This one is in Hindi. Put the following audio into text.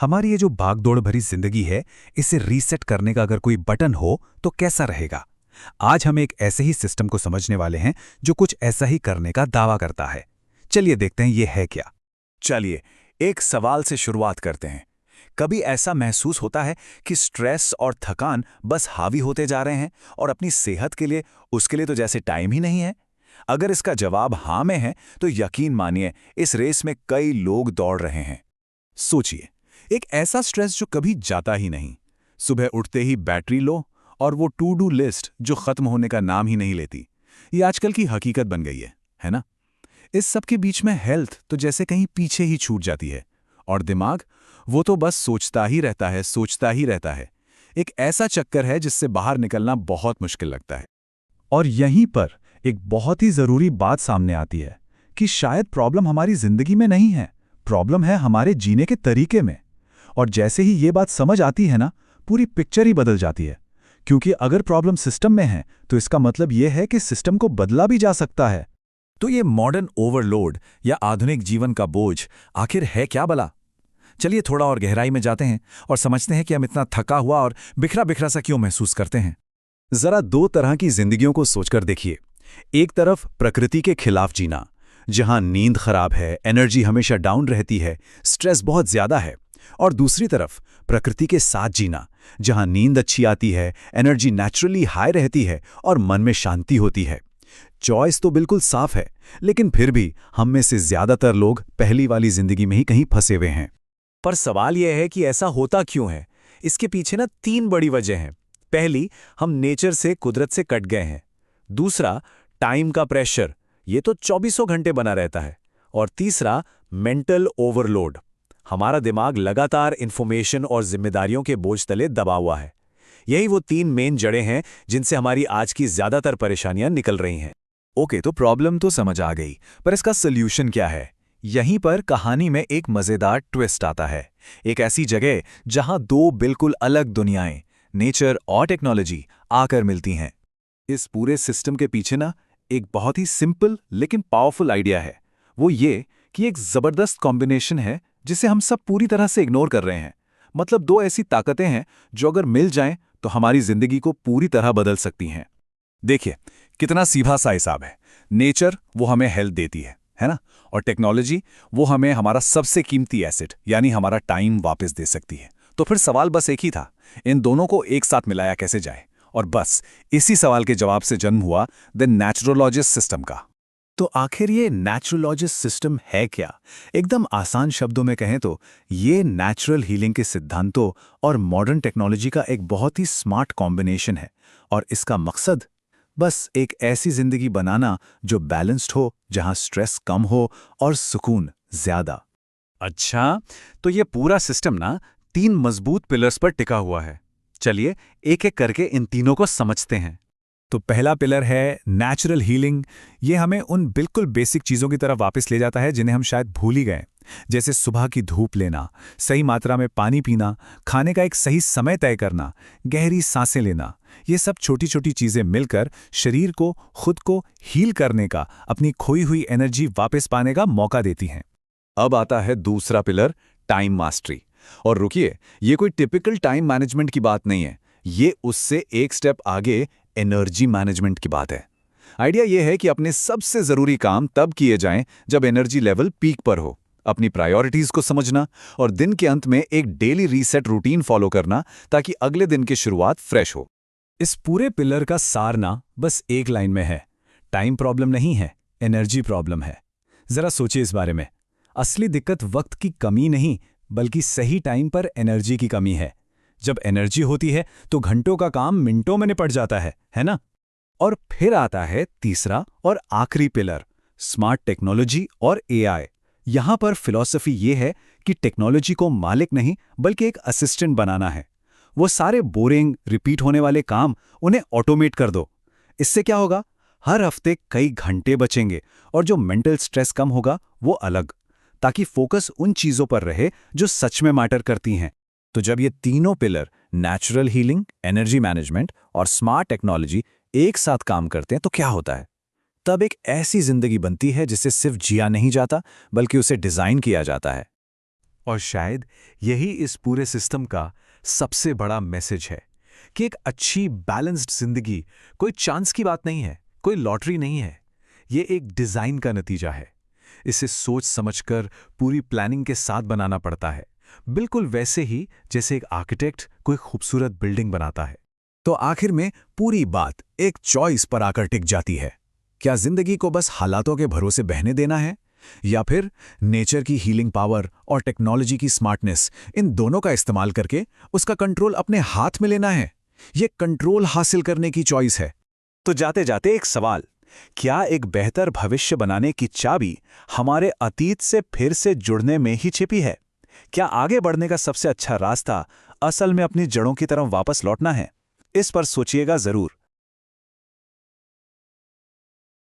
हमारी ये जो भागदौड़ भरी जिंदगी है, इसे रीसेट करने का अगर कोई बटन हो तो कैसा रहेगा? आज हम एक ऐसे ही सिस्टम को समझने वाले हैं जो कुछ ऐसा ही करने का दावा करता है। चलिए देखते हैं ये है क्या। चलिए, एक सवाल से शुरुआत करते हैं। कभी ऐसा महसूस होता है कि स्ट्रेस और थकान बस हावी होते जा रहे हैं और अपनी सेहत के लिए उसके लिए तो जैसे टाइम ही नहीं है? अगर इसका जवाब हाँ में है, तो यकीन मानिए इस रेस में कई लोग दौड़ रहे हैं। सोचिए, एक ऐसा स्ट्रेस जो कभी जाता ही नहीं। सुबह उठते ही बैटरी लो और वो टू डू लिस्ट जो खत्म होने का नाम ही नहीं लेती। ये आजकल की हकीकत बन गई है ना? इस सब के बीच में हेल्थ तो जैसे कहीं पीछे ही छूट जाती है, और दिमाग वो तो बस सोचता ही रहता है, सोचता ही रहता है। एक ऐसा चक्कर है जिससे बाहर निकलना बहुत मुश्किल लगता है। और यहीं पर एक बहुत ही जरूरी बात सामने आती है कि शायद प्रॉब्लम हमारी जिंदगी में नहीं है, प्रॉब्लम है हमारे जीने के तरीके में। और जैसे ही ये बात समझ आती है ना, पूरी पिक्चर ही बदल जाती है। क्योंकि अगर प्रॉब्लम सिस्टम में है तो इसका मतलब ये है कि सिस्टम को बदला भी जा सकता है। तो ये मॉडर्न ओवरलोड या आधुनिक जीवन का बोझ आखिर है क्या भला? चलिए थोड़ा और गहराई में जाते हैं और समझते हैं कि हम इतना थका हुआ और बिखरा बिखरा सा क्यों महसूस करते हैं। जरा दो तरह की जिंदगियों को सोचकर देखिए। एक तरफ प्रकृति के खिलाफ जीना, जहां नींद खराब है, एनर्जी हमेशा डाउन रहती है, स्ट्रेस बहुत ज्यादा है। और दूसरी तरफ प्रकृति के साथ जीना, जहां नींद अच्छी आती है, एनर्जी नेचुरली हाई रहती है और मन में शांति होती है। चॉइस तो बिल्कुल साफ है, लेकिन फिर भी हम में से ज्यादातर लोग पहली वाली जिंदगी में ही कहीं फंसे हुए हैं। पर सवाल यह है कि ऐसा होता क्यों है? इसके पीछे ना 3 बड़ी वजह हैं। पहली, हम नेचर से, कुदरत से कट गए हैं। दूसरा, टाइम का प्रेशर, ये तो 24 घंटे बना रहता है। और तीसरा, मेंटल ओवरलोड, हमारा दिमाग लगातार इंफॉर्मेशन और जिम्मेदारियों के बोझ तले दबा हुआ है। यही वो 3 मेन जड़ें हैं जिनसे हमारी आज की ज्यादातर परेशानियां निकल रही हैं। ओके, तो प्रॉब्लम तो समझ आ गई, पर इसका सोल्यूशन क्या है? यहीं पर कहानी में एक मजेदार ट्विस्ट आता है। एक ऐसी जगह जहां दो बिल्कुल अलग दुनियाएं, नेचर और टेक्नोलॉजी, आकर मिलती हैं। इस पूरे सिस्टम के पीछे ना एक बहुत ही सिंपल लेकिन पावरफुल आइडिया है। वो ये कि एक जबरदस्त कॉम्बिनेशन है जिसे हम सब पूरी तरह से इग्नोर कर रहे हैं। मतलब दो ऐसी ताकतें हैं जो अगर मिल जाएं तो हमारी जिंदगी को पूरी तरह बदल सकती हैं। देखिए, कितना सीधा सा हिसाब है। नेचर वो हमें हेल्थ देती है ना? और टेक्नोलॉजी वो हमें हमारा सबसे कीमती एसेट यानी हमारा टाइम वापस दे सकती है। तो फिर सवाल बस एक ही था, इन दोनों को एक साथ मिलाया कैसे जाए? और बस इसी सवाल के जवाब से जन्म हुआ द नेचुरोलॉजिस्ट सिस्टम का। तो आखिर ये नेचुरोलॉजिस्ट सिस्टम है क्या? एकदम आसान शब्दों में कहें तो ये नेचुरल हीलिंग के सिद्धांतों और मॉडर्न टेक्नोलॉजी का एक बहुत ही स्मार्ट कॉम्बिनेशन है। और इसका मकसद बस एक ऐसी जिंदगी बनाना जो बैलेंस्ड हो, जहां स्ट्रेस कम हो और सुकून ज्यादा। अच्छा, तो ये पूरा सिस्टम ना 3 मजबूत पिलर्स पर टिका हुआ है। चलिए एक एक करके इन तीनों को समझते हैं। तो पहला पिलर है नेचुरल हीलिंग। ये हमें उन बिल्कुल बेसिक चीज़ों की तरफ वापस ले जाता है जिन्हें हम शायद भूल ही गए। जैसे सुबह की धूप लेना, सही मात्रा में पानी पीना, खाने का एक सही समय तय करना, गहरी सांसें लेना। ये सब छोटी छोटी चीज़ें मिलकर शरीर को खुद को हील करने का, अपनी खोई हुई एनर्जी वापस पाने का मौका देती हैं। अब आता है दूसरा पिलर, टाइम मास्टरी। और रुकिए, ये कोई टिपिकल टाइम मैनेजमेंट की बात नहीं है, ये उससे एक स्टेप आगे एनर्जी मैनेजमेंट की बात है। आइडिया यह है कि अपने सबसे जरूरी काम तब किए जाएं जब एनर्जी लेवल पीक पर हो। अपनी प्रायोरिटीज को समझना और दिन के अंत में एक डेली रीसेट रूटीन फॉलो करना ताकि अगले दिन की शुरुआत फ्रेश हो। इस पूरे पिलर का सार ना बस एक लाइन में है, टाइम प्रॉब्लम नहीं है, एनर्जी प्रॉब्लम है। जरा सोचिए इस बारे में। असली दिक्कत वक्त की कमी नहीं, बल्कि सही टाइम पर एनर्जी की कमी है। जब एनर्जी होती है तो घंटों का काम मिनटों में निपट जाता है ना? और फिर आता है तीसरा और आखिरी पिलर, स्मार्ट टेक्नोलॉजी और एआई। यहां पर फिलॉसफी ये है कि टेक्नोलॉजी को मालिक नहीं बल्कि एक असिस्टेंट बनाना है। वो सारे बोरिंग, रिपीट होने वाले काम उन्हें ऑटोमेट कर दो। इससे क्या होगा? हर हफ्ते कई घंटे बचेंगे और जो मेंटल स्ट्रेस कम होगा वो अलग, ताकि फोकस उन चीजों पर रहे जो सच में मैटर करती हैं। तो जब ये तीनों pillar, natural healing, energy management और स्मार्ट टेक्नोलॉजी एक साथ काम करते हैं तो क्या होता है? तब एक ऐसी जिंदगी बनती है जिसे सिर्फ जिया नहीं जाता बल्कि उसे डिजाइन किया जाता है। और शायद यही इस पूरे सिस्टम का सबसे बड़ा मैसेज है कि एक अच्छी बैलेंस्ड जिंदगी कोई चांस की बात नहीं है, कोई लॉटरी नहीं है। ये एक डिजाइन का नतीजा है। इसे सोच समझकर पूरी प्लानिंग के साथ बनाना पड़ता है, बिल्कुल वैसे ही जैसे एक आर्किटेक्ट कोई खूबसूरत बिल्डिंग बनाता है। तो आखिर में पूरी बात एक चॉइस पर आकर टिक जाती है। क्या जिंदगी को बस हालातों के भरोसे बहने देना है, या फिर नेचर की हीलिंग पावर और टेक्नोलॉजी की स्मार्टनेस, इन दोनों का इस्तेमाल करके उसका कंट्रोल अपने हाथ में लेना है? ये कंट्रोल हासिल करने की चॉइस है। तो जाते जाते एक सवाल, क्या एक बेहतर भविष्य बनाने की चाबी हमारे अतीत से फिर से जुड़ने में ही छिपी है? क्या आगे बढ़ने का सबसे अच्छा रास्ता असल में अपनी जड़ों की तरफ वापस लौटना है? इस पर सोचिएगा जरूर।